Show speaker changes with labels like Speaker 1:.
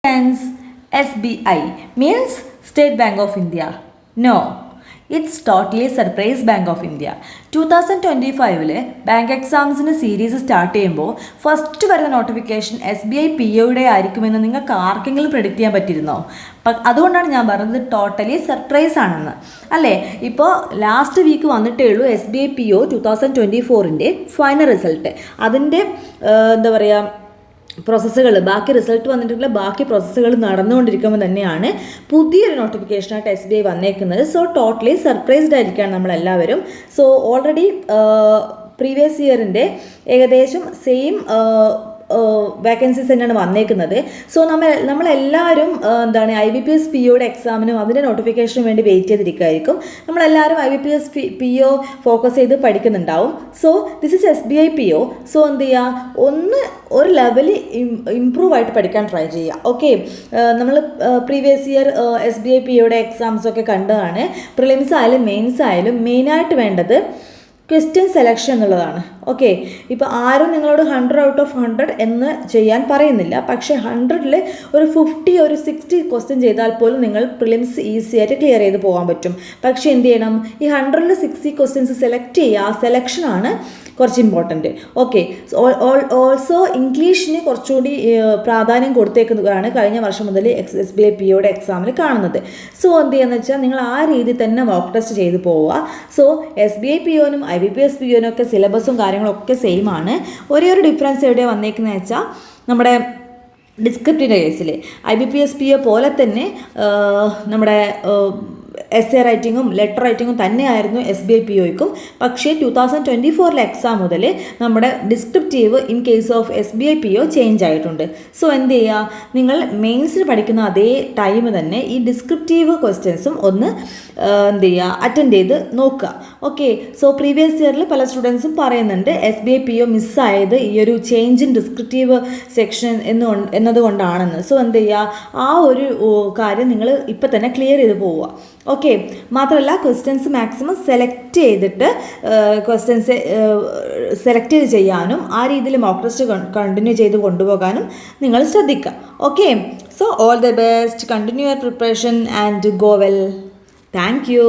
Speaker 1: Friends, SBI means State Bank of India. No, it's totally surprise Bank of India. 2025 bank എക്സാംസിന് series start ചെയ്യുമ്പോൾ first വരുന്ന notification SBI POയുടെ ആയിരിക്കുമെന്ന് നിങ്ങൾക്ക് ആർക്കെങ്കിലും പ്രെഡിക്റ്റ് ചെയ്യാൻ പറ്റിയിരുന്നോ? അതുകൊണ്ടാണ് ഞാൻ പറഞ്ഞത് ടോട്ടലി സർപ്രൈസ് ആണെന്ന് അല്ലേ. ഇപ്പോൾ ലാസ്റ്റ് വീക്ക് വന്നിട്ടേ ഉള്ളൂ SBI PO 2024ൻ്റെ ഫൈനൽ റിസൾട്ട്. അതിൻ്റെ എന്താ പറയുക പ്രോസസ്സുകൾ, ബാക്കി റിസൾട്ട് വന്നിട്ടുള്ള ബാക്കി പ്രോസസ്സുകൾ നടന്നുകൊണ്ടിരിക്കുമ്പോൾ തന്നെയാണ് പുതിയൊരു നോട്ടിഫിക്കേഷനായിട്ട് SBI വന്നേക്കുന്നത്. സോ ടോട്ടലി സർപ്രൈസ്ഡ് ആയിരിക്കുകയാണ് നമ്മളെല്ലാവരും. സോ ഓൾറെഡി പ്രീവിയസ് ഇയറിൻ്റെ ഏകദേശം സെയിം വേക്കൻസീസ് തന്നെയാണ് വന്നേക്കുന്നത്. സോ നമ്മളെല്ലാവരും എന്താണ് IBPS POയുടെ എക്സാമിനും അതിൻ്റെ നോട്ടിഫിക്കേഷനും വേണ്ടി വെയിറ്റ് ചെയ്തിരിക്കുമായിരിക്കും. നമ്മളെല്ലാവരും IBPS PO ഫോക്കസ് ചെയ്ത് പഠിക്കുന്നുണ്ടാവും. So this is SBI PO. So എന്ത് ചെയ്യുക, ഒരു ലെവൽ ഇമ്പ്രൂവ് ആയിട്ട് പഠിക്കാൻ ട്രൈ ചെയ്യുക. ഓക്കെ, നമ്മൾ പ്രീവിയസ് ഇയർ SBI POയുടെ എക്സാംസൊക്കെ കണ്ടതാണ്. പ്രിലിംസ് ആയാലും മെയിൻസ് ആയാലും മെയിനായിട്ട് വേണ്ടത് ക്വസ്റ്റ്യൻ സെലക്ഷൻ എന്നുള്ളതാണ്. ഓക്കെ, ഇപ്പോൾ ആരും നിങ്ങളോട് 100 ഔട്ട് ഓഫ് 100 എന്ന് ചെയ്യാൻ പറയുന്നില്ല. പക്ഷേ 100ൽ ഒരു 50 ഒരു 60 ക്വസ്റ്റ്യൻ ചെയ്താൽ പോലും നിങ്ങൾ പ്രിലിംസ് ഈസി ആയിട്ട് ക്ലിയർ ചെയ്ത് പോകാൻ പറ്റും. പക്ഷേ എന്ത് ചെയ്യണം, ഈ 100ൽ 60 ക്വസ്റ്റ്യൻസ് സെലക്ട് ചെയ്യുക. ആ സെലക്ഷനാണ് കുറച്ച് ഇമ്പോർട്ടൻറ്റ്. ഓക്കെ, ഓൾസോ ഇംഗ്ലീഷിന് കുറച്ചുകൂടി പ്രാധാന്യം കൊടുത്തേക്കുന്നതാണ് കഴിഞ്ഞ വർഷം മുതൽ SBI POയുടെ എക്സാമിൽ കാണുന്നത്. സോ എന്ത് ചെയ്യുകയെന്ന് വെച്ചാൽ നിങ്ങൾ ആ രീതിയിൽ തന്നെ മോക്ക് ടെസ്റ്റ് ചെയ്ത് പോവുക. സോ SBI POനും IBPS POനും ഒക്കെ സിലബസും കാര്യങ്ങളൊക്കെ സെയിം ആണ്. ഒരേ ഒരു ഡിഫറൻസ് എവിടെയാണ് വന്നേക്കുന്നതെന്ന് വെച്ചാൽ നമ്മുടെ ഡിസ്ക്രിപ്റ്റിൻ്റെ കേസിൽ IBPS PO പോലെ തന്നെ നമ്മുടെ essay റൈറ്റിങ്ങും ലെറ്റർ റൈറ്റിങ്ങും തന്നെയായിരുന്നു SBI POയ്ക്കും. പക്ഷേ 2024 എക്സാം മുതൽ നമ്മുടെ descriptive in case of SBI PO change ആയിട്ടുണ്ട്. സോ എന്ത് ചെയ്യുക, നിങ്ങൾ മെയിൻസിന് പഠിക്കുന്ന അതേ ടൈം തന്നെ ഈ ഡിസ്ക്രിപ്റ്റീവ് ക്വസ്റ്റ്യൻസും ഒന്ന് എന്ത് ചെയ്യുക, അറ്റൻഡ് ചെയ്ത് നോക്കുക. ഓക്കെ, സോ പ്രീവിയസ് ഇയറിൽ പല സ്റ്റുഡൻസും പറയുന്നുണ്ട് SBI PO മിസ്സായത് ഈ ഒരു ചേഞ്ച് ഇൻ ഡിസ്ക്രിപ്റ്റീവ് സെക്ഷൻ എന്നതുകൊണ്ടാണെന്ന്. സോ എന്ത് ചെയ്യുക, ആ ഒരു കാര്യം നിങ്ങൾ ഇപ്പം തന്നെ ക്ലിയർ ചെയ്ത് പോവുക. ഓക്കെ, മാത്രമല്ല ക്വസ്റ്റ്യൻസ് മാക്സിമം സെലക്ട് ചെയ്തിട്ട് ക്വസ്റ്റ്യൻസ് സെലക്ട് ചെയ്ത് ചെയ്യാനും ആ രീതിയിൽ മോക്ക് ടെസ്റ്റ് കണ്ടിന്യൂ ചെയ്ത് കൊണ്ടുപോകാനും നിങ്ങൾ ശ്രദ്ധിക്കുക. Okay, so all the best, continue your preparation and go well. Thank you.